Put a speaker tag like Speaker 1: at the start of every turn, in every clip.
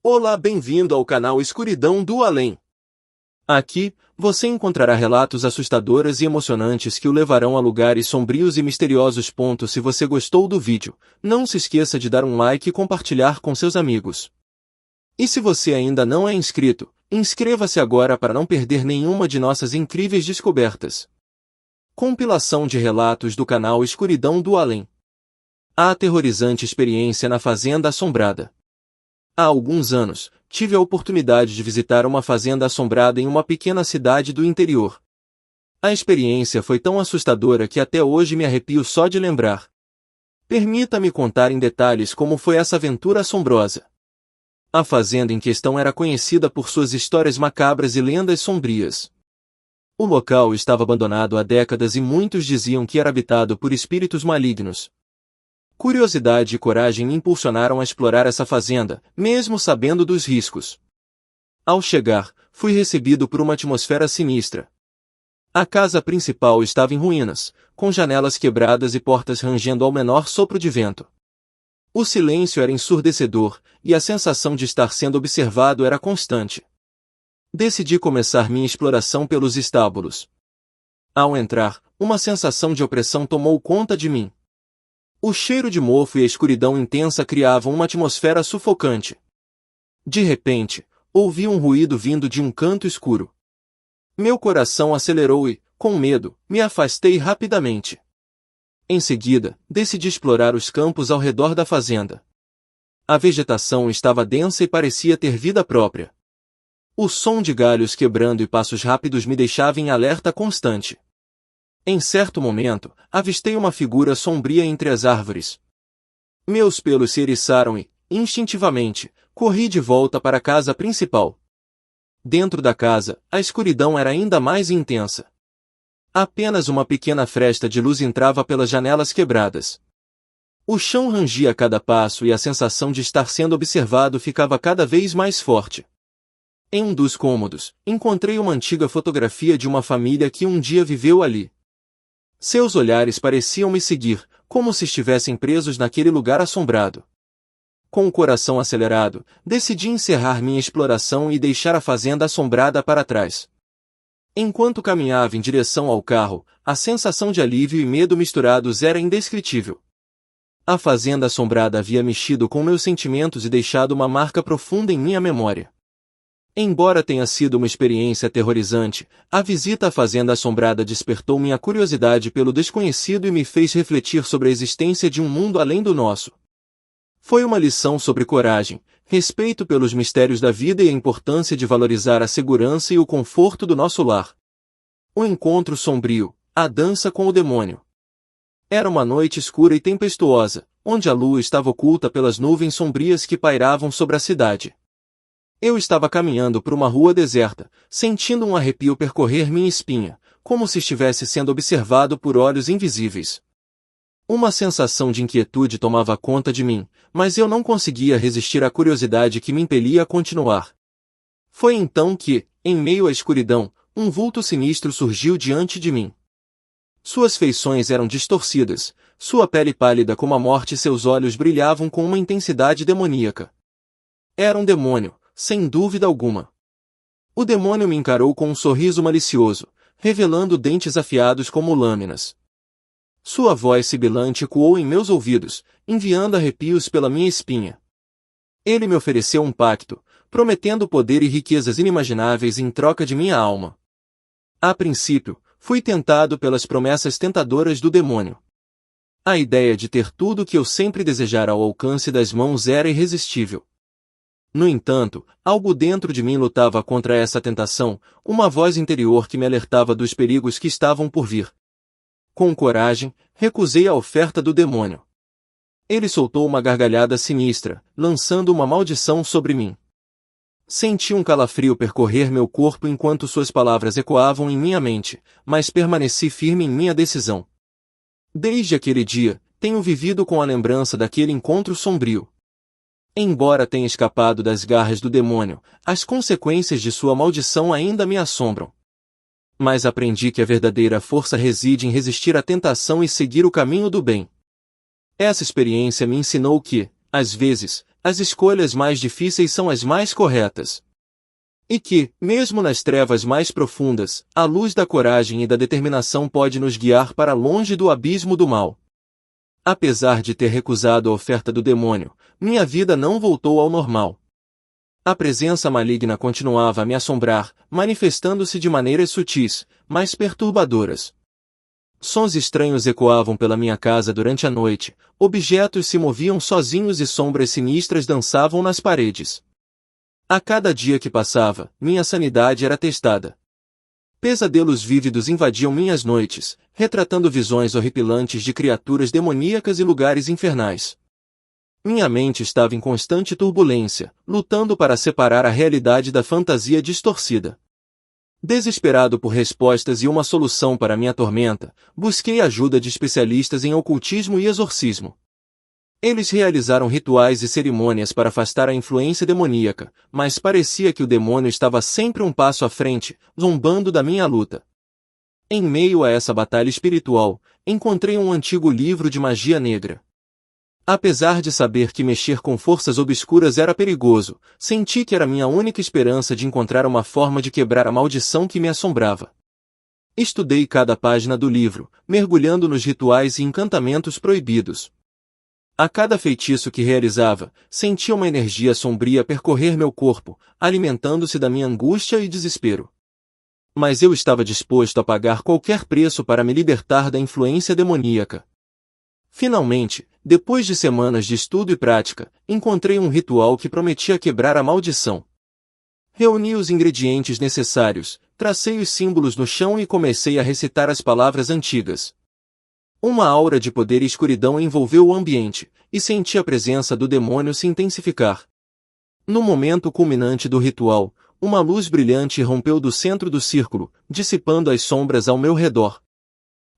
Speaker 1: Olá, bem-vindo ao canal Escuridão do Além. Aqui, você encontrará relatos assustadores e emocionantes que o levarão a lugares sombrios e misteriosos. Se você gostou do vídeo, não se esqueça de dar um like e compartilhar com seus amigos. E se você ainda não é inscrito, inscreva-se agora para não perder nenhuma de nossas incríveis descobertas. Compilação de relatos do canal Escuridão do Além. A aterrorizante experiência na Fazenda Assombrada. Há alguns anos, tive a oportunidade de visitar uma fazenda assombrada em uma pequena cidade do interior. A experiência foi tão assustadora que até hoje me arrepio só de lembrar. Permita-me contar em detalhes como foi essa aventura assombrosa. A fazenda em questão era conhecida por suas histórias macabras e lendas sombrias. O local estava abandonado há décadas e muitos diziam que era habitado por espíritos malignos. Curiosidade e coragem me impulsionaram a explorar essa fazenda, mesmo sabendo dos riscos. Ao chegar, fui recebido por uma atmosfera sinistra. A casa principal estava em ruínas, com janelas quebradas e portas rangendo ao menor sopro de vento. O silêncio era ensurdecedor, e a sensação de estar sendo observado era constante. Decidi começar minha exploração pelos estábulos. Ao entrar, uma sensação de opressão tomou conta de mim. O cheiro de mofo e a escuridão intensa criavam uma atmosfera sufocante. De repente, ouvi um ruído vindo de um canto escuro. Meu coração acelerou e, com medo, me afastei rapidamente. Em seguida, decidi explorar os campos ao redor da fazenda. A vegetação estava densa e parecia ter vida própria. O som de galhos quebrando e passos rápidos me deixava em alerta constante. Em certo momento, avistei uma figura sombria entre as árvores. Meus pelos se eriçaram e, instintivamente, corri de volta para a casa principal. Dentro da casa, a escuridão era ainda mais intensa. Apenas uma pequena fresta de luz entrava pelas janelas quebradas. O chão rangia a cada passo e a sensação de estar sendo observado ficava cada vez mais forte. Em um dos cômodos, encontrei uma antiga fotografia de uma família que um dia viveu ali. Seus olhares pareciam me seguir, como se estivessem presos naquele lugar assombrado. Com o coração acelerado, decidi encerrar minha exploração e deixar a fazenda assombrada para trás. Enquanto caminhava em direção ao carro, a sensação de alívio e medo misturados era indescritível. A fazenda assombrada havia mexido com meus sentimentos e deixado uma marca profunda em minha memória. Embora tenha sido uma experiência aterrorizante, a visita à fazenda assombrada despertou minha curiosidade pelo desconhecido e me fez refletir sobre a existência de um mundo além do nosso. Foi uma lição sobre coragem, respeito pelos mistérios da vida e a importância de valorizar a segurança e o conforto do nosso lar. O encontro sombrio, a dança com o demônio. Era uma noite escura e tempestuosa, onde a lua estava oculta pelas nuvens sombrias que pairavam sobre a cidade. Eu estava caminhando por uma rua deserta, sentindo um arrepio percorrer minha espinha, como se estivesse sendo observado por olhos invisíveis. Uma sensação de inquietude tomava conta de mim, mas eu não conseguia resistir à curiosidade que me impelia a continuar. Foi então que, em meio à escuridão, um vulto sinistro surgiu diante de mim. Suas feições eram distorcidas, sua pele pálida como a morte e seus olhos brilhavam com uma intensidade demoníaca. Era um demônio, sem dúvida alguma. O demônio me encarou com um sorriso malicioso, revelando dentes afiados como lâminas. Sua voz sibilante ecoou em meus ouvidos, enviando arrepios pela minha espinha. Ele me ofereceu um pacto, prometendo poder e riquezas inimagináveis em troca de minha alma. A princípio, fui tentado pelas promessas tentadoras do demônio. A ideia de ter tudo o que eu sempre desejara ao alcance das mãos era irresistível. No entanto, algo dentro de mim lutava contra essa tentação, uma voz interior que me alertava dos perigos que estavam por vir. Com coragem, recusei a oferta do demônio. Ele soltou uma gargalhada sinistra, lançando uma maldição sobre mim. Senti um calafrio percorrer meu corpo enquanto suas palavras ecoavam em minha mente, mas permaneci firme em minha decisão. Desde aquele dia, tenho vivido com a lembrança daquele encontro sombrio. Embora tenha escapado das garras do demônio, as consequências de sua maldição ainda me assombram. Mas aprendi que a verdadeira força reside em resistir à tentação e seguir o caminho do bem. Essa experiência me ensinou que, às vezes, as escolhas mais difíceis são as mais corretas. E que, mesmo nas trevas mais profundas, a luz da coragem e da determinação pode nos guiar para longe do abismo do mal. Apesar de ter recusado a oferta do demônio, minha vida não voltou ao normal. A presença maligna continuava a me assombrar, manifestando-se de maneiras sutis, mas perturbadoras. Sons estranhos ecoavam pela minha casa durante a noite, objetos se moviam sozinhos e sombras sinistras dançavam nas paredes. A cada dia que passava, minha sanidade era testada. Pesadelos vívidos invadiam minhas noites, retratando visões horripilantes de criaturas demoníacas e lugares infernais. Minha mente estava em constante turbulência, lutando para separar a realidade da fantasia distorcida. Desesperado por respostas e uma solução para minha tormenta, busquei ajuda de especialistas em ocultismo e exorcismo. Eles realizaram rituais e cerimônias para afastar a influência demoníaca, mas parecia que o demônio estava sempre um passo à frente, zombando da minha luta. Em meio a essa batalha espiritual, encontrei um antigo livro de magia negra. Apesar de saber que mexer com forças obscuras era perigoso, senti que era minha única esperança de encontrar uma forma de quebrar a maldição que me assombrava. Estudei cada página do livro, mergulhando nos rituais e encantamentos proibidos. A cada feitiço que realizava, sentia uma energia sombria percorrer meu corpo, alimentando-se da minha angústia e desespero. Mas eu estava disposto a pagar qualquer preço para me libertar da influência demoníaca. Finalmente, depois de semanas de estudo e prática, encontrei um ritual que prometia quebrar a maldição. Reuni os ingredientes necessários, tracei os símbolos no chão e comecei a recitar as palavras antigas. Uma aura de poder e escuridão envolveu o ambiente, e senti a presença do demônio se intensificar. No momento culminante do ritual, uma luz brilhante rompeu do centro do círculo, dissipando as sombras ao meu redor.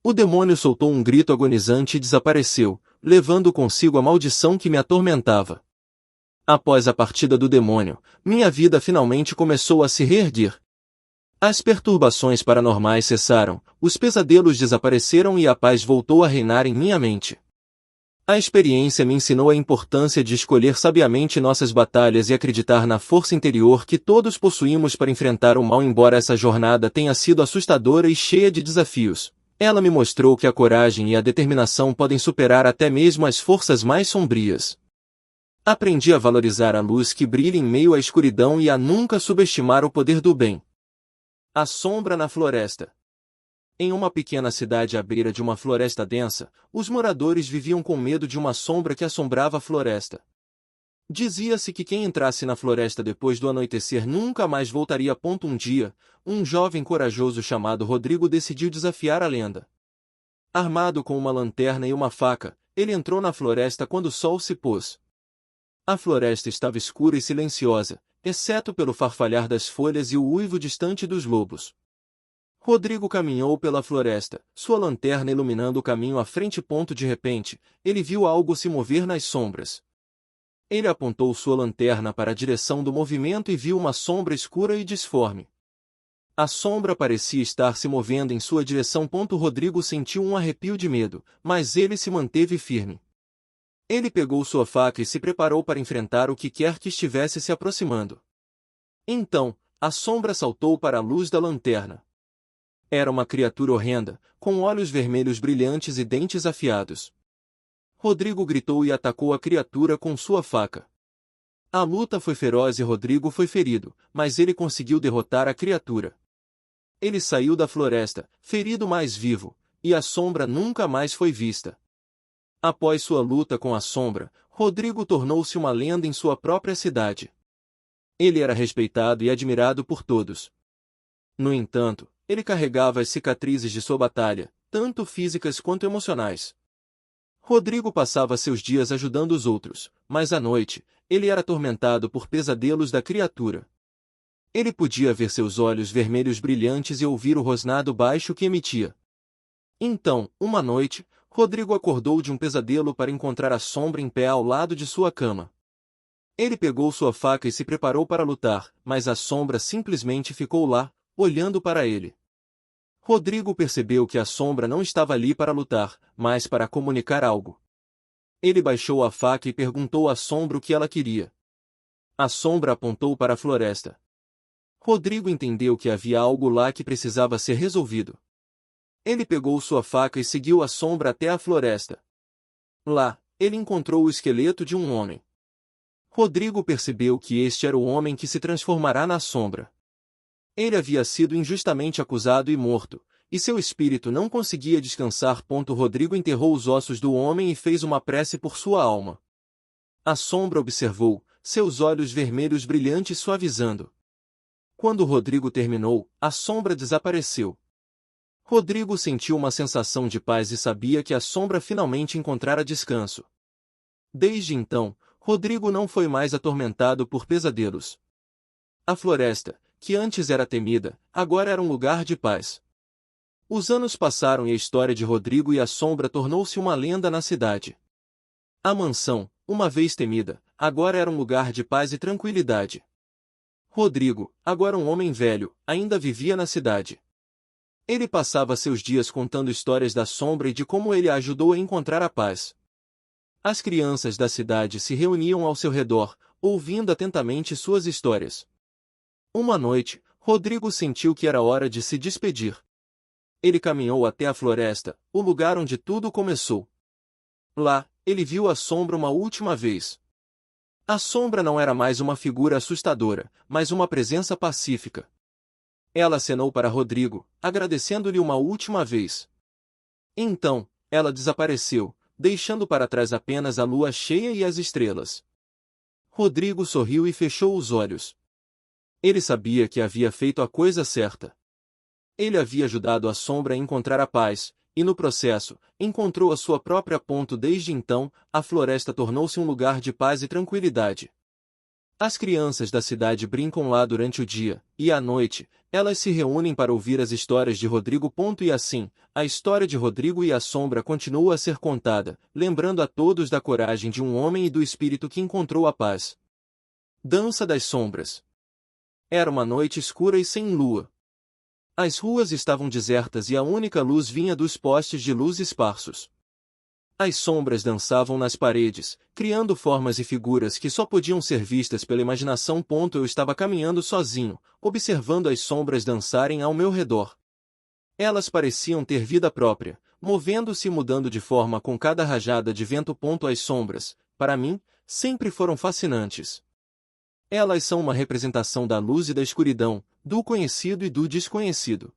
Speaker 1: O demônio soltou um grito agonizante e desapareceu, levando consigo a maldição que me atormentava. Após a partida do demônio, minha vida finalmente começou a se reerguer. As perturbações paranormais cessaram, os pesadelos desapareceram e a paz voltou a reinar em minha mente. A experiência me ensinou a importância de escolher sabiamente nossas batalhas e acreditar na força interior que todos possuímos para enfrentar o mal. Embora essa jornada tenha sido assustadora e cheia de desafios, ela me mostrou que a coragem e a determinação podem superar até mesmo as forças mais sombrias. Aprendi a valorizar a luz que brilha em meio à escuridão e a nunca subestimar o poder do bem. A sombra na floresta. Em uma pequena cidade à beira de uma floresta densa, os moradores viviam com medo de uma sombra que assombrava a floresta. Dizia-se que quem entrasse na floresta depois do anoitecer nunca mais voltaria. Um dia, um jovem corajoso chamado Rodrigo decidiu desafiar a lenda. Armado com uma lanterna e uma faca, ele entrou na floresta quando o sol se pôs. A floresta estava escura e silenciosa, exceto pelo farfalhar das folhas e o uivo distante dos lobos. Rodrigo caminhou pela floresta, sua lanterna iluminando o caminho à frente. De repente, ele viu algo se mover nas sombras. Ele apontou sua lanterna para a direção do movimento e viu uma sombra escura e disforme. A sombra parecia estar se movendo em sua direção. Rodrigo sentiu um arrepio de medo, mas ele se manteve firme. Ele pegou sua faca e se preparou para enfrentar o que quer que estivesse se aproximando. Então, a sombra saltou para a luz da lanterna. Era uma criatura horrenda, com olhos vermelhos brilhantes e dentes afiados. Rodrigo gritou e atacou a criatura com sua faca. A luta foi feroz e Rodrigo foi ferido, mas ele conseguiu derrotar a criatura. Ele saiu da floresta, ferido mais vivo, e a sombra nunca mais foi vista. Após sua luta com a sombra, Rodrigo tornou-se uma lenda em sua própria cidade. Ele era respeitado e admirado por todos. No entanto, ele carregava as cicatrizes de sua batalha, tanto físicas quanto emocionais. Rodrigo passava seus dias ajudando os outros, mas à noite, ele era atormentado por pesadelos da criatura. Ele podia ver seus olhos vermelhos brilhantes e ouvir o rosnado baixo que emitia. Então, uma noite, Rodrigo acordou de um pesadelo para encontrar a sombra em pé ao lado de sua cama. Ele pegou sua faca e se preparou para lutar, mas a sombra simplesmente ficou lá, olhando para ele. Rodrigo percebeu que a sombra não estava ali para lutar, mas para comunicar algo. Ele baixou a faca e perguntou à sombra o que ela queria. A sombra apontou para a floresta. Rodrigo entendeu que havia algo lá que precisava ser resolvido. Ele pegou sua faca e seguiu a sombra até a floresta. Lá, ele encontrou o esqueleto de um homem. Rodrigo percebeu que este era o homem que se transformará na sombra. Ele havia sido injustamente acusado e morto, e seu espírito não conseguia descansar. Rodrigo enterrou os ossos do homem e fez uma prece por sua alma. A sombra observou, seus olhos vermelhos brilhantes suavizando. Quando Rodrigo terminou, a sombra desapareceu. Rodrigo sentiu uma sensação de paz e sabia que a sombra finalmente encontrara descanso. Desde então, Rodrigo não foi mais atormentado por pesadelos. A floresta, que antes era temida, agora era um lugar de paz. Os anos passaram e a história de Rodrigo e a sombra tornou-se uma lenda na cidade. A mansão, uma vez temida, agora era um lugar de paz e tranquilidade. Rodrigo, agora um homem velho, ainda vivia na cidade. Ele passava seus dias contando histórias da sombra e de como ele a ajudou a encontrar a paz. As crianças da cidade se reuniam ao seu redor, ouvindo atentamente suas histórias. Uma noite, Rodrigo sentiu que era hora de se despedir. Ele caminhou até a floresta, o lugar onde tudo começou. Lá, ele viu a sombra uma última vez. A sombra não era mais uma figura assustadora, mas uma presença pacífica. Ela acenou para Rodrigo, agradecendo-lhe uma última vez. Então, ela desapareceu, deixando para trás apenas a lua cheia e as estrelas. Rodrigo sorriu e fechou os olhos. Ele sabia que havia feito a coisa certa. Ele havia ajudado a sombra a encontrar a paz, e no processo, encontrou a sua própria ponto. Desde então, a floresta tornou-se um lugar de paz e tranquilidade. As crianças da cidade brincam lá durante o dia, e à noite, elas se reúnem para ouvir as histórias de Rodrigo. E assim, a história de Rodrigo e a sombra continua a ser contada, lembrando a todos da coragem de um homem e do espírito que encontrou a paz. Dança das Sombras. Era uma noite escura e sem lua. As ruas estavam desertas e a única luz vinha dos postes de luz esparsos. As sombras dançavam nas paredes, criando formas e figuras que só podiam ser vistas pela imaginação. Eu estava caminhando sozinho, observando as sombras dançarem ao meu redor. Elas pareciam ter vida própria, movendo-se e mudando de forma com cada rajada de vento. As sombras, para mim, sempre foram fascinantes. Elas são uma representação da luz e da escuridão, do conhecido e do desconhecido.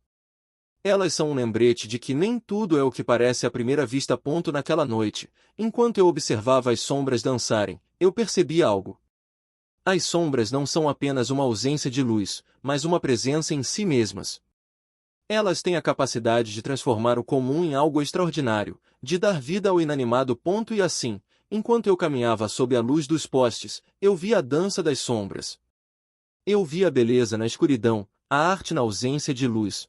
Speaker 1: Elas são um lembrete de que nem tudo é o que parece à primeira vista. Naquela noite, enquanto eu observava as sombras dançarem, eu percebi algo. As sombras não são apenas uma ausência de luz, mas uma presença em si mesmas. Elas têm a capacidade de transformar o comum em algo extraordinário, de dar vida ao inanimado. E assim, enquanto eu caminhava sob a luz dos postes, eu vi a dança das sombras. Eu vi a beleza na escuridão, a arte na ausência de luz.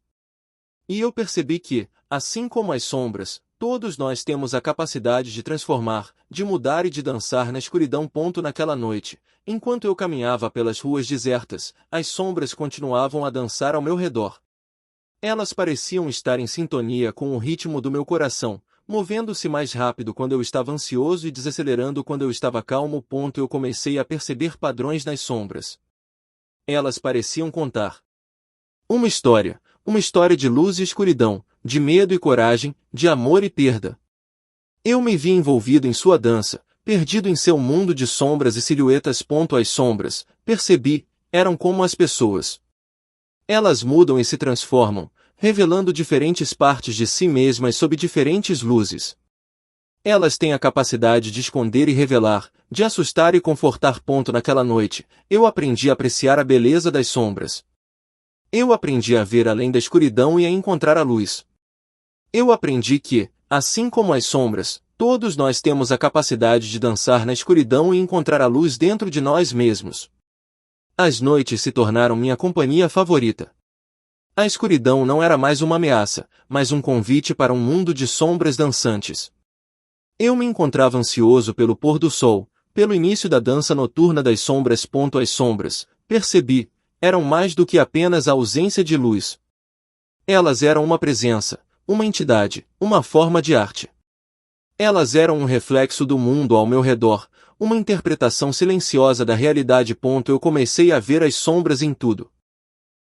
Speaker 1: E eu percebi que, assim como as sombras, todos nós temos a capacidade de transformar, de mudar e de dançar na escuridão. Naquela noite, enquanto eu caminhava pelas ruas desertas, as sombras continuavam a dançar ao meu redor. Elas pareciam estar em sintonia com o ritmo do meu coração, movendo-se mais rápido quando eu estava ansioso e desacelerando quando eu estava calmo. Eu comecei a perceber padrões nas sombras. Elas pareciam contar uma história de luz e escuridão, de medo e coragem, de amor e perda. Eu me vi envolvido em sua dança, perdido em seu mundo de sombras e silhuetas. As sombras, percebi, eram como as pessoas. Elas mudam e se transformam, revelando diferentes partes de si mesmas sob diferentes luzes. Elas têm a capacidade de esconder e revelar, de assustar e confortar. Naquela noite, eu aprendi a apreciar a beleza das sombras. Eu aprendi a ver além da escuridão e a encontrar a luz. Eu aprendi que, assim como as sombras, todos nós temos a capacidade de dançar na escuridão e encontrar a luz dentro de nós mesmos. As noites se tornaram minha companhia favorita. A escuridão não era mais uma ameaça, mas um convite para um mundo de sombras dançantes. Eu me encontrava ansioso pelo pôr do sol, pelo início da dança noturna das sombras. As sombras, percebi, eram mais do que apenas a ausência de luz. Elas eram uma presença, uma entidade, uma forma de arte. Elas eram um reflexo do mundo ao meu redor, uma interpretação silenciosa da realidade. Eu comecei a ver as sombras em tudo.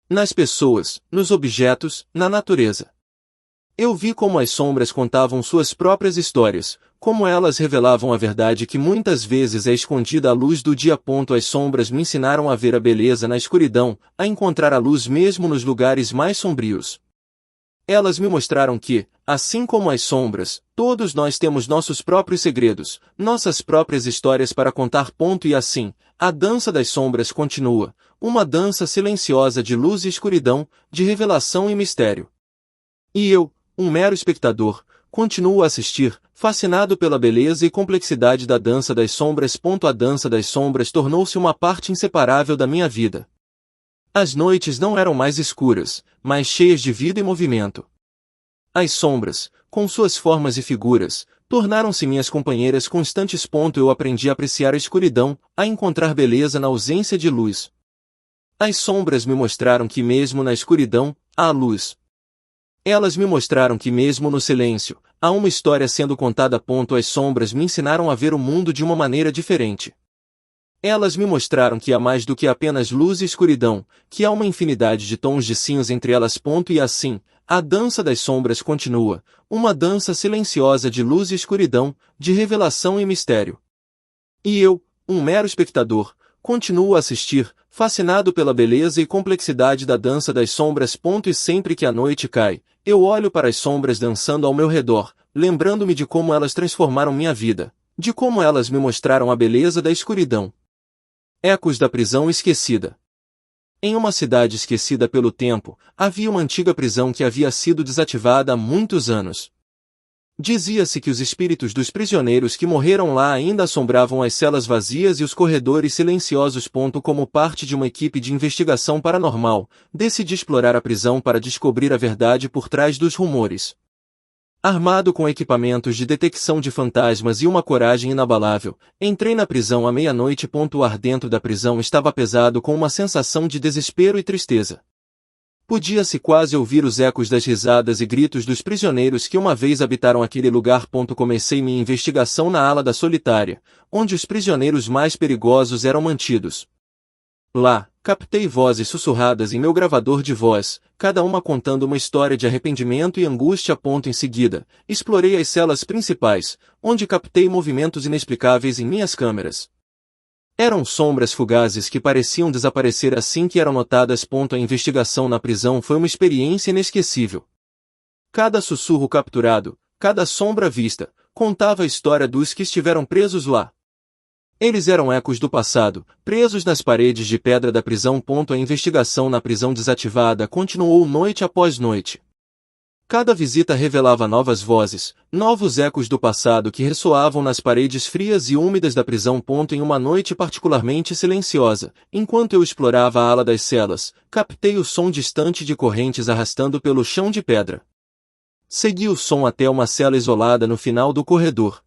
Speaker 1: Nas pessoas, nos objetos, na natureza. Eu vi como as sombras contavam suas próprias histórias, como elas revelavam a verdade que muitas vezes é escondida à luz do dia. As sombras me ensinaram a ver a beleza na escuridão, a encontrar a luz mesmo nos lugares mais sombrios. Elas me mostraram que, assim como as sombras, todos nós temos nossos próprios segredos, nossas próprias histórias para contar. E assim, a dança das sombras continua, uma dança silenciosa de luz e escuridão, de revelação e mistério. E eu, um mero espectador, continuo a assistir, fascinado pela beleza e complexidade da dança das sombras. A dança das sombras tornou-se uma parte inseparável da minha vida. As noites não eram mais escuras, mas cheias de vida e movimento. As sombras, com suas formas e figuras, tornaram-se minhas companheiras constantes. Eu aprendi a apreciar a escuridão, a encontrar beleza na ausência de luz. As sombras me mostraram que mesmo na escuridão, há luz. Elas me mostraram que mesmo no silêncio, há uma história sendo contada. As sombras me ensinaram a ver o mundo de uma maneira diferente. Elas me mostraram que há mais do que apenas luz e escuridão, que há uma infinidade de tons de cinza entre elas. E assim, a dança das sombras continua, uma dança silenciosa de luz e escuridão, de revelação e mistério. E eu, um mero espectador, continuo a assistir, fascinado pela beleza e complexidade da dança das sombras. E sempre que a noite cai, eu olho para as sombras dançando ao meu redor, lembrando-me de como elas transformaram minha vida, de como elas me mostraram a beleza da escuridão. Ecos da prisão esquecida. Em uma cidade esquecida pelo tempo, havia uma antiga prisão que havia sido desativada há muitos anos. Dizia-se que os espíritos dos prisioneiros que morreram lá ainda assombravam as celas vazias e os corredores silenciosos. Como parte de uma equipe de investigação paranormal, decidi explorar a prisão para descobrir a verdade por trás dos rumores. Armado com equipamentos de detecção de fantasmas e uma coragem inabalável, entrei na prisão à meia-noite. O ar dentro da prisão estava pesado com uma sensação de desespero e tristeza. Podia-se quase ouvir os ecos das risadas e gritos dos prisioneiros que uma vez habitaram aquele lugar. Comecei minha investigação na ala da solitária, onde os prisioneiros mais perigosos eram mantidos. Lá, captei vozes sussurradas em meu gravador de voz, cada uma contando uma história de arrependimento e angústia. Em seguida, explorei as celas principais, onde captei movimentos inexplicáveis em minhas câmeras. Eram sombras fugazes que pareciam desaparecer assim que eram notadas. A investigação na prisão foi uma experiência inesquecível. Cada sussurro capturado, cada sombra vista, contava a história dos que estiveram presos lá. Eles eram ecos do passado, presos nas paredes de pedra da prisão. A investigação na prisão desativada continuou noite após noite. Cada visita revelava novas vozes, novos ecos do passado que ressoavam nas paredes frias e úmidas da prisão. Em uma noite particularmente silenciosa, enquanto eu explorava a ala das celas, captei o som distante de correntes arrastando pelo chão de pedra. Segui o som até uma cela isolada no final do corredor.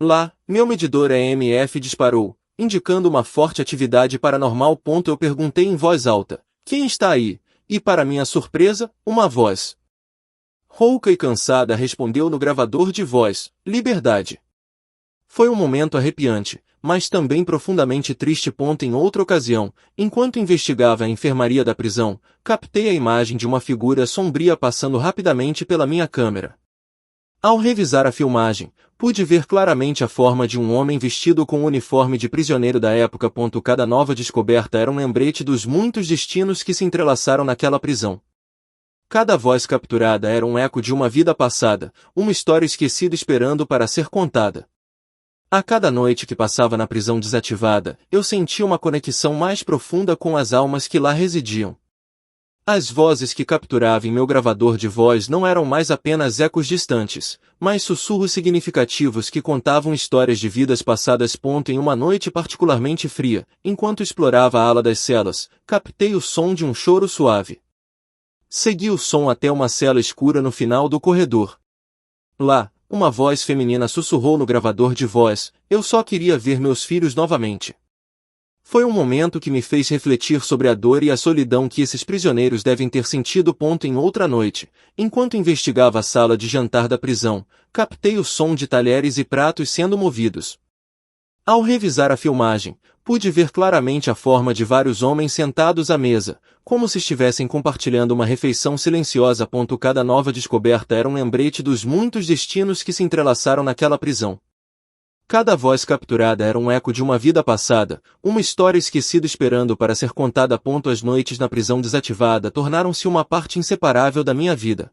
Speaker 1: Lá, meu medidor EMF disparou, indicando uma forte atividade paranormal. Eu perguntei em voz alta, quem está aí? E para minha surpresa, uma voz rouca e cansada respondeu no gravador de voz, liberdade. Foi um momento arrepiante, mas também profundamente triste. Em outra ocasião, enquanto investigava a enfermaria da prisão, captei a imagem de uma figura sombria passando rapidamente pela minha câmera. Ao revisar a filmagem, pude ver claramente a forma de um homem vestido com o uniforme de prisioneiro da época. Cada nova descoberta era um lembrete dos muitos destinos que se entrelaçaram naquela prisão. Cada voz capturada era um eco de uma vida passada, uma história esquecida esperando para ser contada. A cada noite que passava na prisão desativada, eu sentia uma conexão mais profunda com as almas que lá residiam. As vozes que capturava em meu gravador de voz não eram mais apenas ecos distantes, mas sussurros significativos que contavam histórias de vidas passadas. Em uma noite particularmente fria, enquanto explorava a ala das celas, captei o som de um choro suave. Segui o som até uma cela escura no final do corredor. Lá, uma voz feminina sussurrou no gravador de voz, eu só queria ver meus filhos novamente. Foi um momento que me fez refletir sobre a dor e a solidão que esses prisioneiros devem ter sentido. Em outra noite, enquanto investigava a sala de jantar da prisão, captei o som de talheres e pratos sendo movidos. Ao revisar a filmagem, pude ver claramente a forma de vários homens sentados à mesa, como se estivessem compartilhando uma refeição silenciosa. Cada nova descoberta era um lembrete dos muitos destinos que se entrelaçaram naquela prisão. Cada voz capturada era um eco de uma vida passada, uma história esquecida esperando para ser contada. As noites na prisão desativada tornaram-se uma parte inseparável da minha vida.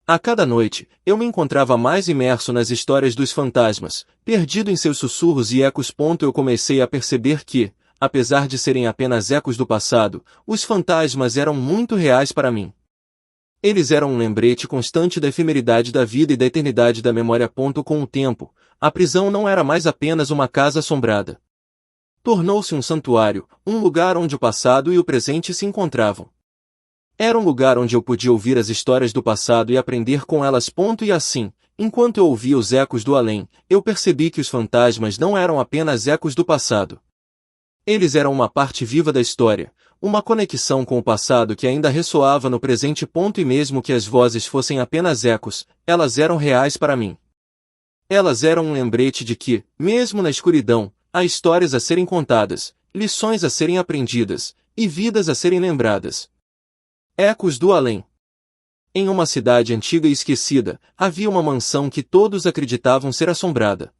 Speaker 1: A cada noite, eu me encontrava mais imerso nas histórias dos fantasmas, perdido em seus sussurros e ecos. Eu comecei a perceber que, apesar de serem apenas ecos do passado, os fantasmas eram muito reais para mim. Eles eram um lembrete constante da efemeridade da vida e da eternidade da memória. Com o tempo, a prisão não era mais apenas uma casa assombrada. Tornou-se um santuário, um lugar onde o passado e o presente se encontravam. Era um lugar onde eu podia ouvir as histórias do passado e aprender com elas. E assim, enquanto eu ouvia os ecos do além, eu percebi que os fantasmas não eram apenas ecos do passado. Eles eram uma parte viva da história, uma conexão com o passado que ainda ressoava no presente. E mesmo que as vozes fossem apenas ecos, elas eram reais para mim. Elas eram um lembrete de que, mesmo na escuridão, há histórias a serem contadas, lições a serem aprendidas, e vidas a serem lembradas. Ecos do além. Em uma cidade antiga e esquecida, havia uma mansão que todos acreditavam ser assombrada.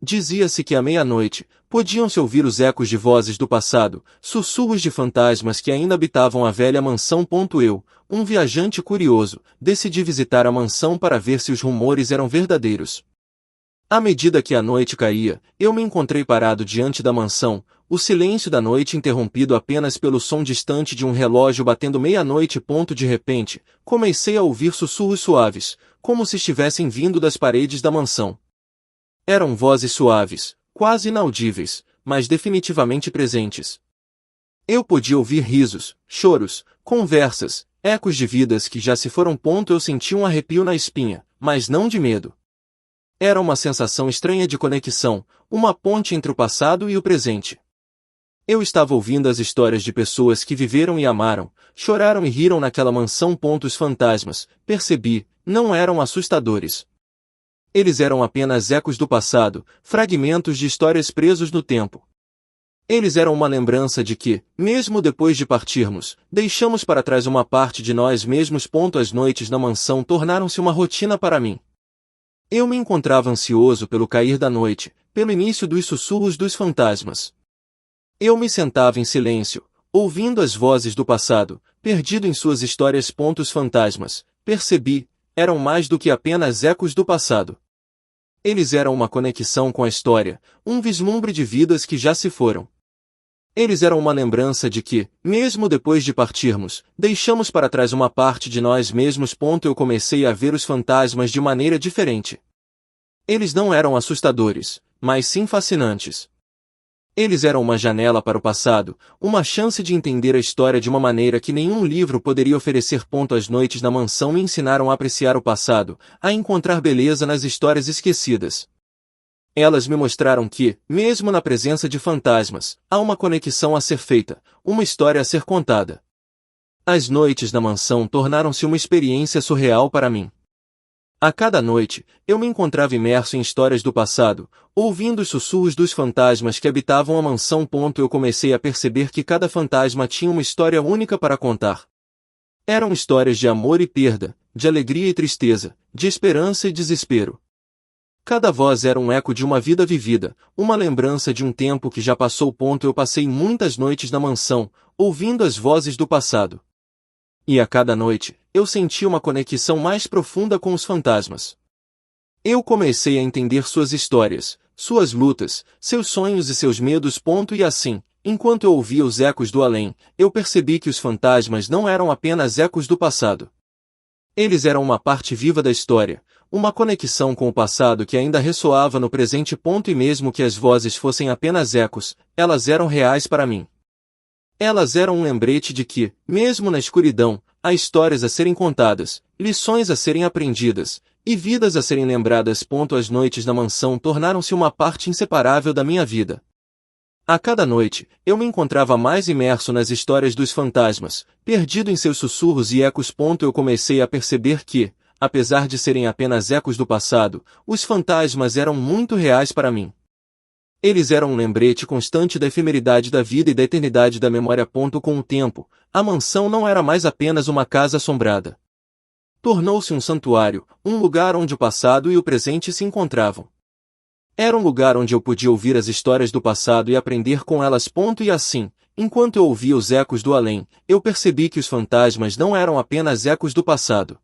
Speaker 1: Dizia-se que à meia-noite, podiam-se ouvir os ecos de vozes do passado, sussurros de fantasmas que ainda habitavam a velha mansão. Eu, um viajante curioso, decidi visitar a mansão para ver se os rumores eram verdadeiros. À medida que a noite caía, eu me encontrei parado diante da mansão, o silêncio da noite interrompido apenas pelo som distante de um relógio batendo meia-noite. De repente, comecei a ouvir sussurros suaves, como se estivessem vindo das paredes da mansão. Eram vozes suaves, quase inaudíveis, mas definitivamente presentes. Eu podia ouvir risos, choros, conversas, ecos de vidas que já se foram. Eu senti um arrepio na espinha, mas não de medo. Era uma sensação estranha de conexão, uma ponte entre o passado e o presente. Eu estava ouvindo as histórias de pessoas que viveram e amaram, choraram e riram naquela mansão. Os fantasmas, percebi, não eram assustadores. Eles eram apenas ecos do passado, fragmentos de histórias presos no tempo. Eles eram uma lembrança de que, mesmo depois de partirmos, deixamos para trás uma parte de nós mesmos. As noites na mansão tornaram-se uma rotina para mim. Eu me encontrava ansioso pelo cair da noite, pelo início dos sussurros dos fantasmas. Eu me sentava em silêncio, ouvindo as vozes do passado, perdido em suas histórias. Os fantasmas, percebi, eram mais do que apenas ecos do passado. Eles eram uma conexão com a história, um vislumbre de vidas que já se foram. Eles eram uma lembrança de que, mesmo depois de partirmos, deixamos para trás uma parte de nós mesmos. Eu comecei a ver os fantasmas de maneira diferente. Eles não eram assustadores, mas sim fascinantes. Eles eram uma janela para o passado, uma chance de entender a história de uma maneira que nenhum livro poderia oferecer. As noites na mansão me ensinaram a apreciar o passado, a encontrar beleza nas histórias esquecidas. Elas me mostraram que, mesmo na presença de fantasmas, há uma conexão a ser feita, uma história a ser contada. As noites na mansão tornaram-se uma experiência surreal para mim. A cada noite, eu me encontrava imerso em histórias do passado, ouvindo os sussurros dos fantasmas que habitavam a mansão. Eu comecei a perceber que cada fantasma tinha uma história única para contar. Eram histórias de amor e perda, de alegria e tristeza, de esperança e desespero. Cada voz era um eco de uma vida vivida, uma lembrança de um tempo que já passou. Eu passei muitas noites na mansão, ouvindo as vozes do passado. E a cada noite, eu sentia uma conexão mais profunda com os fantasmas. Eu comecei a entender suas histórias, suas lutas, seus sonhos e seus medos. E assim, enquanto eu ouvia os ecos do além, eu percebi que os fantasmas não eram apenas ecos do passado. Eles eram uma parte viva da história, uma conexão com o passado que ainda ressoava no presente. E mesmo que as vozes fossem apenas ecos, elas eram reais para mim. Elas eram um lembrete de que, mesmo na escuridão, há histórias a serem contadas, lições a serem aprendidas, e vidas a serem lembradas. As noites na mansão tornaram-se uma parte inseparável da minha vida. A cada noite, eu me encontrava mais imerso nas histórias dos fantasmas, perdido em seus sussurros e ecos. Eu comecei a perceber que, apesar de serem apenas ecos do passado, os fantasmas eram muito reais para mim. Eles eram um lembrete constante da efemeridade da vida e da eternidade da memória. Com o tempo, a mansão não era mais apenas uma casa assombrada. Tornou-se um santuário, um lugar onde o passado e o presente se encontravam. Era um lugar onde eu podia ouvir as histórias do passado e aprender com elas. E assim, enquanto eu ouvia os ecos do além, eu percebi que os fantasmas não eram apenas ecos do passado.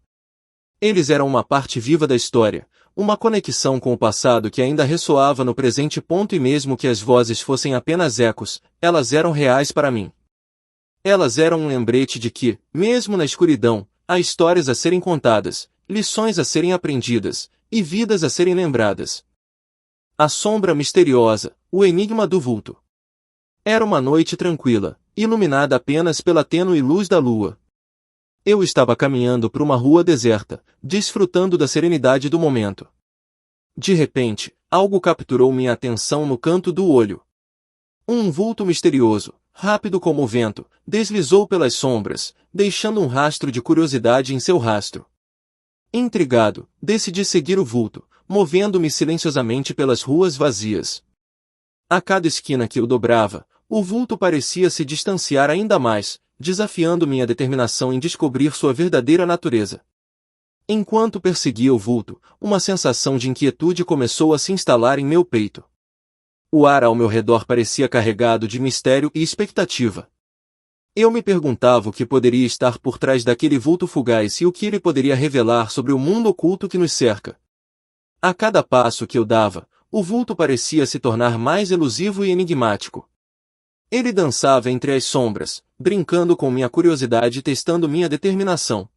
Speaker 1: Eles eram uma parte viva da história, uma conexão com o passado que ainda ressoava no presente. E mesmo que as vozes fossem apenas ecos, elas eram reais para mim. Elas eram um lembrete de que, mesmo na escuridão, há histórias a serem contadas, lições a serem aprendidas, e vidas a serem lembradas. A sombra misteriosa, o enigma do vulto. Era uma noite tranquila, iluminada apenas pela tênue luz da lua. Eu estava caminhando por uma rua deserta, desfrutando da serenidade do momento. De repente, algo capturou minha atenção no canto do olho. Um vulto misterioso, rápido como o vento, deslizou pelas sombras, deixando um rastro de curiosidade em seu rastro. Intrigado, decidi seguir o vulto, movendo-me silenciosamente pelas ruas vazias. A cada esquina que eu dobrava, o vulto parecia se distanciar ainda mais, desafiando minha determinação em descobrir sua verdadeira natureza. Enquanto perseguia o vulto, uma sensação de inquietude começou a se instalar em meu peito. O ar ao meu redor parecia carregado de mistério e expectativa. Eu me perguntava o que poderia estar por trás daquele vulto fugaz e o que ele poderia revelar sobre o mundo oculto que nos cerca. A cada passo que eu dava, o vulto parecia se tornar mais elusivo e enigmático. Ele dançava entre as sombras, brincando com minha curiosidade e testando minha determinação.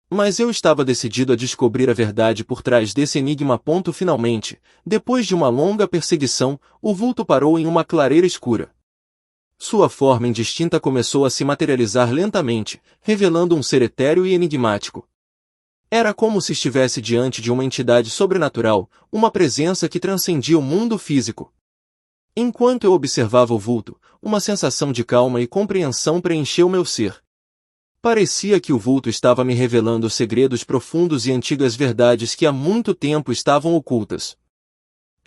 Speaker 1: Mas eu estava decidido a descobrir a verdade por trás desse enigma. Finalmente, depois de uma longa perseguição, o vulto parou em uma clareira escura. Sua forma indistinta começou a se materializar lentamente, revelando um ser etéreo e enigmático. Era como se estivesse diante de uma entidade sobrenatural, uma presença que transcendia o mundo físico. Enquanto eu observava o vulto, uma sensação de calma e compreensão preencheu meu ser. Parecia que o vulto estava me revelando segredos profundos e antigas verdades que há muito tempo estavam ocultas.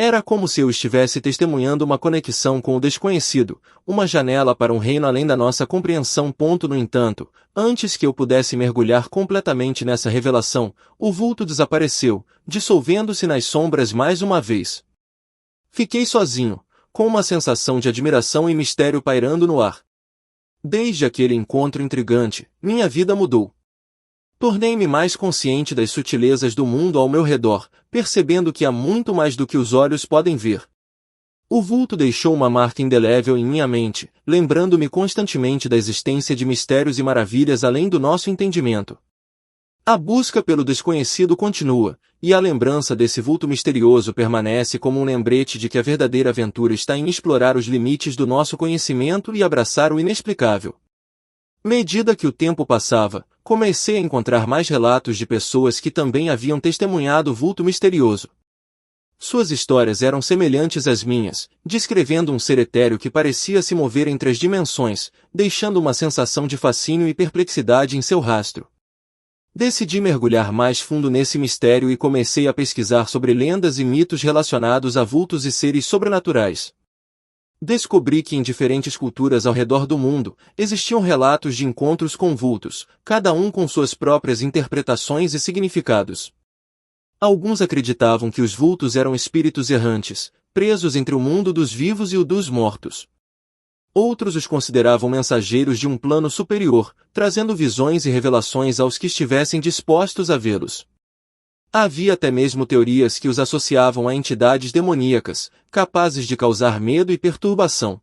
Speaker 1: Era como se eu estivesse testemunhando uma conexão com o desconhecido, uma janela para um reino além da nossa compreensão. No entanto, antes que eu pudesse mergulhar completamente nessa revelação, o vulto desapareceu, dissolvendo-se nas sombras mais uma vez. Fiquei sozinho, com uma sensação de admiração e mistério pairando no ar. Desde aquele encontro intrigante, minha vida mudou. Tornei-me mais consciente das sutilezas do mundo ao meu redor, percebendo que há muito mais do que os olhos podem ver. O vulto deixou uma marca indelével em minha mente, lembrando-me constantemente da existência de mistérios e maravilhas além do nosso entendimento. A busca pelo desconhecido continua, e a lembrança desse vulto misterioso permanece como um lembrete de que a verdadeira aventura está em explorar os limites do nosso conhecimento e abraçar o inexplicável. À medida que o tempo passava, comecei a encontrar mais relatos de pessoas que também haviam testemunhado o vulto misterioso. Suas histórias eram semelhantes às minhas, descrevendo um ser etéreo que parecia se mover entre as dimensões, deixando uma sensação de fascínio e perplexidade em seu rastro. Decidi mergulhar mais fundo nesse mistério e comecei a pesquisar sobre lendas e mitos relacionados a vultos e seres sobrenaturais. Descobri que em diferentes culturas ao redor do mundo, existiam relatos de encontros com vultos, cada um com suas próprias interpretações e significados. Alguns acreditavam que os vultos eram espíritos errantes, presos entre o mundo dos vivos e o dos mortos. Outros os consideravam mensageiros de um plano superior, trazendo visões e revelações aos que estivessem dispostos a vê-los. Havia até mesmo teorias que os associavam a entidades demoníacas, capazes de causar medo e perturbação.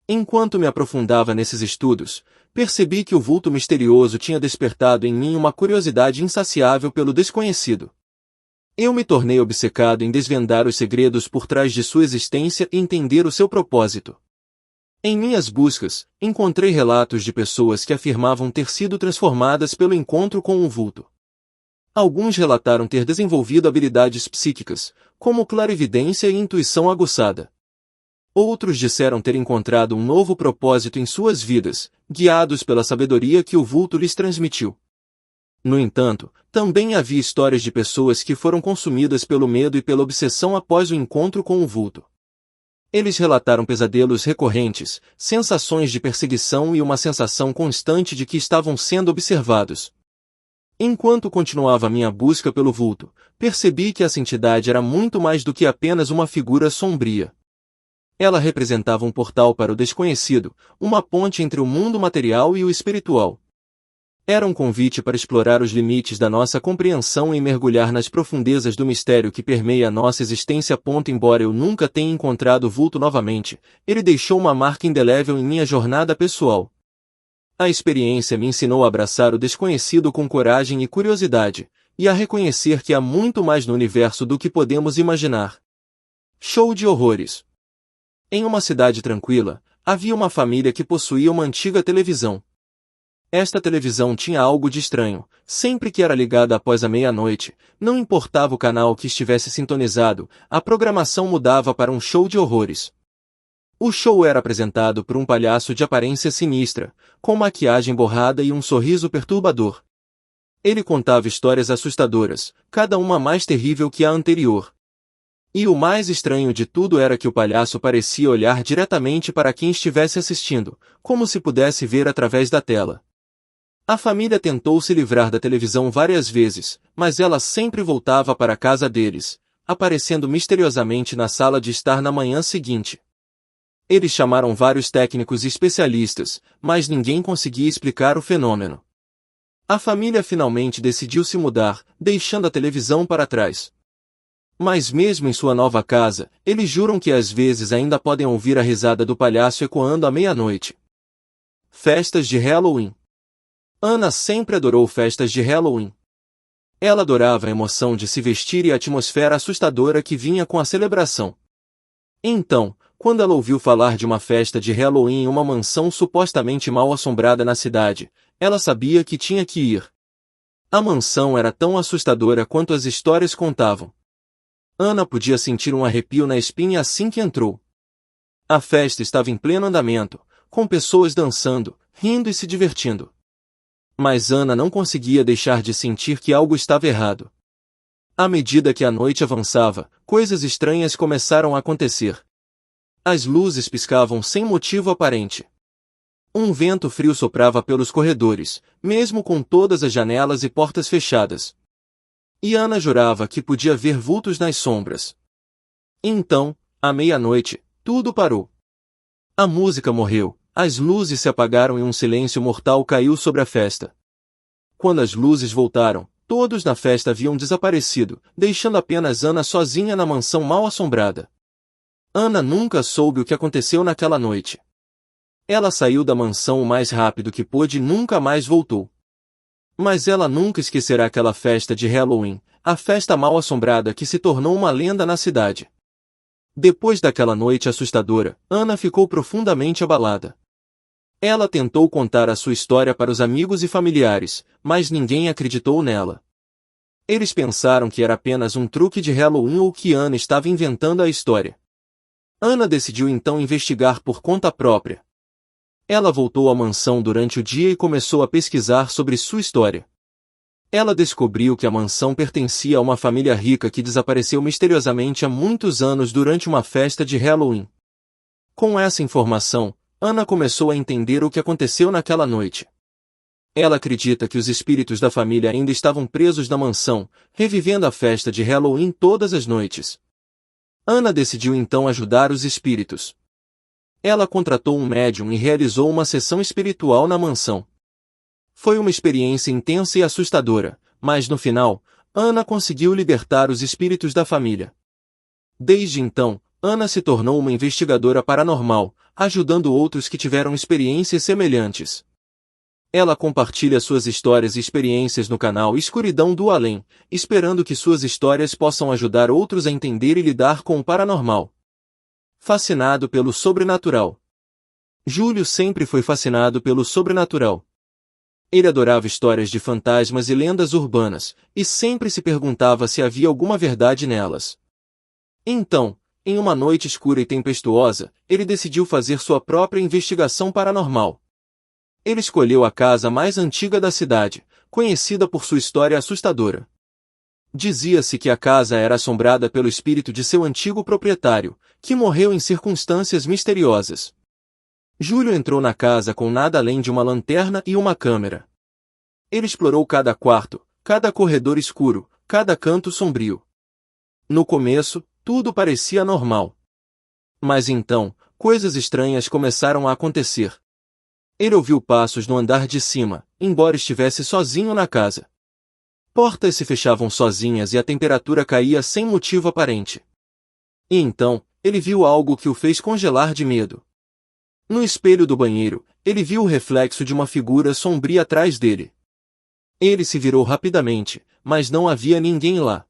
Speaker 1: Enquanto me aprofundava nesses estudos, percebi que o vulto misterioso tinha despertado em mim uma curiosidade insaciável pelo desconhecido. Eu me tornei obcecado em desvendar os segredos por trás de sua existência e entender o seu propósito. Em minhas buscas, encontrei relatos de pessoas que afirmavam ter sido transformadas pelo encontro com um vulto. Alguns relataram ter desenvolvido habilidades psíquicas, como clarividência e intuição aguçada. Outros disseram ter encontrado um novo propósito em suas vidas, guiados pela sabedoria que o vulto lhes transmitiu. No entanto, também havia histórias de pessoas que foram consumidas pelo medo e pela obsessão após o encontro com o vulto. Eles relataram pesadelos recorrentes, sensações de perseguição e uma sensação constante de que estavam sendo observados. Enquanto continuava minha busca pelo vulto, percebi que essa entidade era muito mais do que apenas uma figura sombria. Ela representava um portal para o desconhecido, uma ponte entre o mundo material e o espiritual. Era um convite para explorar os limites da nossa compreensão e mergulhar nas profundezas do mistério que permeia a nossa existência. Embora eu nunca tenha encontrado o vulto novamente, ele deixou uma marca indelével em minha jornada pessoal. A experiência me ensinou a abraçar o desconhecido com coragem e curiosidade, e a reconhecer que há muito mais no universo do que podemos imaginar. Show de horrores. Em uma cidade tranquila, havia uma família que possuía uma antiga televisão. Esta televisão tinha algo de estranho. Sempre que era ligada após a meia-noite, não importava o canal que estivesse sintonizado, a programação mudava para um show de horrores. O show era apresentado por um palhaço de aparência sinistra, com maquiagem borrada e um sorriso perturbador. Ele contava histórias assustadoras, cada uma mais terrível que a anterior. E o mais estranho de tudo era que o palhaço parecia olhar diretamente para quem estivesse assistindo, como se pudesse ver através da tela. A família tentou se livrar da televisão várias vezes, mas ela sempre voltava para a casa deles, aparecendo misteriosamente na sala de estar na manhã seguinte. Eles chamaram vários técnicos e especialistas, mas ninguém conseguia explicar o fenômeno. A família finalmente decidiu se mudar, deixando a televisão para trás. Mas mesmo em sua nova casa, eles juram que às vezes ainda podem ouvir a risada do palhaço ecoando à meia-noite. Festas de Halloween. Ana sempre adorou festas de Halloween. Ela adorava a emoção de se vestir e a atmosfera assustadora que vinha com a celebração. Então, quando ela ouviu falar de uma festa de Halloween em uma mansão supostamente mal assombrada na cidade, ela sabia que tinha que ir. A mansão era tão assustadora quanto as histórias contavam. Ana podia sentir um arrepio na espinha assim que entrou. A festa estava em pleno andamento, com pessoas dançando, rindo e se divertindo. Mas Ana não conseguia deixar de sentir que algo estava errado. À medida que a noite avançava, coisas estranhas começaram a acontecer. As luzes piscavam sem motivo aparente. Um vento frio soprava pelos corredores, mesmo com todas as janelas e portas fechadas. E Ana jurava que podia ver vultos nas sombras. Então, à meia-noite, tudo parou. A música morreu, as luzes se apagaram e um silêncio mortal caiu sobre a festa. Quando as luzes voltaram, todos na festa haviam desaparecido, deixando apenas Ana sozinha na mansão mal assombrada. Ana nunca soube o que aconteceu naquela noite. Ela saiu da mansão o mais rápido que pôde e nunca mais voltou. Mas ela nunca esquecerá aquela festa de Halloween, a festa mal assombrada que se tornou uma lenda na cidade. Depois daquela noite assustadora, Ana ficou profundamente abalada. Ela tentou contar a sua história para os amigos e familiares, mas ninguém acreditou nela. Eles pensaram que era apenas um truque de Halloween ou que Ana estava inventando a história. Ana decidiu então investigar por conta própria. Ela voltou à mansão durante o dia e começou a pesquisar sobre sua história. Ela descobriu que a mansão pertencia a uma família rica que desapareceu misteriosamente há muitos anos durante uma festa de Halloween. Com essa informação, Ana começou a entender o que aconteceu naquela noite. Ela acredita que os espíritos da família ainda estavam presos na mansão, revivendo a festa de Halloween todas as noites. Ana decidiu então ajudar os espíritos. Ela contratou um médium e realizou uma sessão espiritual na mansão. Foi uma experiência intensa e assustadora, mas no final, Ana conseguiu libertar os espíritos da família. Desde então, Ana se tornou uma investigadora paranormal, ajudando outros que tiveram experiências semelhantes. Ela compartilha suas histórias e experiências no canal Escuridão do Além, esperando que suas histórias possam ajudar outros a entender e lidar com o paranormal. Fascinado pelo sobrenatural. Júlio sempre foi fascinado pelo sobrenatural. Ele adorava histórias de fantasmas e lendas urbanas, e sempre se perguntava se havia alguma verdade nelas. Então, Em uma noite escura e tempestuosa, ele decidiu fazer sua própria investigação paranormal. Ele escolheu a casa mais antiga da cidade, conhecida por sua história assustadora. Dizia-se que a casa era assombrada pelo espírito de seu antigo proprietário, que morreu em circunstâncias misteriosas. Júlio entrou na casa com nada além de uma lanterna e uma câmera. Ele explorou cada quarto, cada corredor escuro, cada canto sombrio. No começo, tudo parecia normal. Mas então, coisas estranhas começaram a acontecer. Ele ouviu passos no andar de cima, embora estivesse sozinho na casa. Portas se fechavam sozinhas e a temperatura caía sem motivo aparente. E então, ele viu algo que o fez congelar de medo. No espelho do banheiro, ele viu o reflexo de uma figura sombria atrás dele. Ele se virou rapidamente, mas não havia ninguém lá.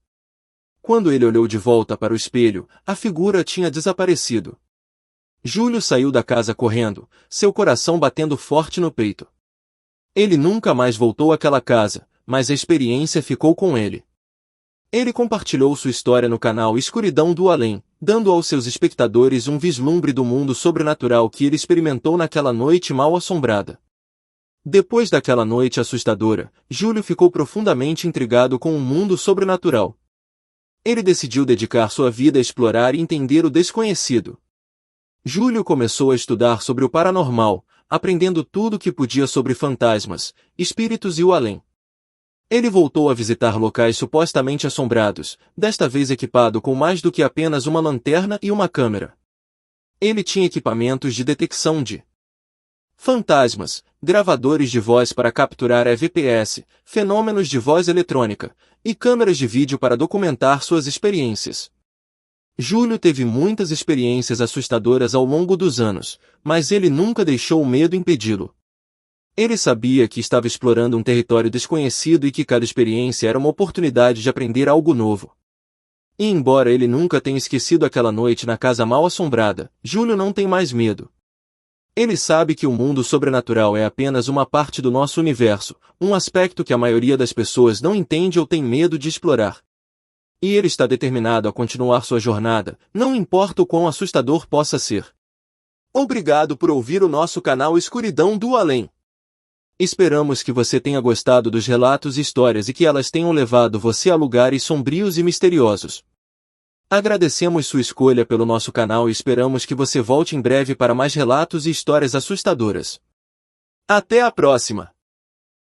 Speaker 1: Quando ele olhou de volta para o espelho, a figura tinha desaparecido. Júlio saiu da casa correndo, seu coração batendo forte no peito. Ele nunca mais voltou àquela casa, mas a experiência ficou com ele. Ele compartilhou sua história no canal Escuridão do Além, dando aos seus espectadores um vislumbre do mundo sobrenatural que ele experimentou naquela noite mal assombrada. Depois daquela noite assustadora, Júlio ficou profundamente intrigado com o mundo sobrenatural. Ele decidiu dedicar sua vida a explorar e entender o desconhecido. Júlio começou a estudar sobre o paranormal, aprendendo tudo o que podia sobre fantasmas, espíritos e o além. Ele voltou a visitar locais supostamente assombrados, desta vez equipado com mais do que apenas uma lanterna e uma câmera. Ele tinha equipamentos de detecção de fantasmas, gravadores de voz para capturar EVPs, fenômenos de voz eletrônica, e câmeras de vídeo para documentar suas experiências. Júlio teve muitas experiências assustadoras ao longo dos anos, mas ele nunca deixou o medo impedi-lo. Ele sabia que estava explorando um território desconhecido e que cada experiência era uma oportunidade de aprender algo novo. E embora ele nunca tenha esquecido aquela noite na casa mal assombrada, Júlio não tem mais medo. Ele sabe que o mundo sobrenatural é apenas uma parte do nosso universo, um aspecto que a maioria das pessoas não entende ou tem medo de explorar. E ele está determinado a continuar sua jornada, não importa o quão assustador possa ser. Obrigado por ouvir o nosso canal Escuridão do Além. Esperamos que você tenha gostado dos relatos e histórias e que elas tenham levado você a lugares sombrios e misteriosos. Agradecemos sua escolha pelo nosso canal e esperamos que você volte em breve para mais relatos e histórias assustadoras. Até a próxima!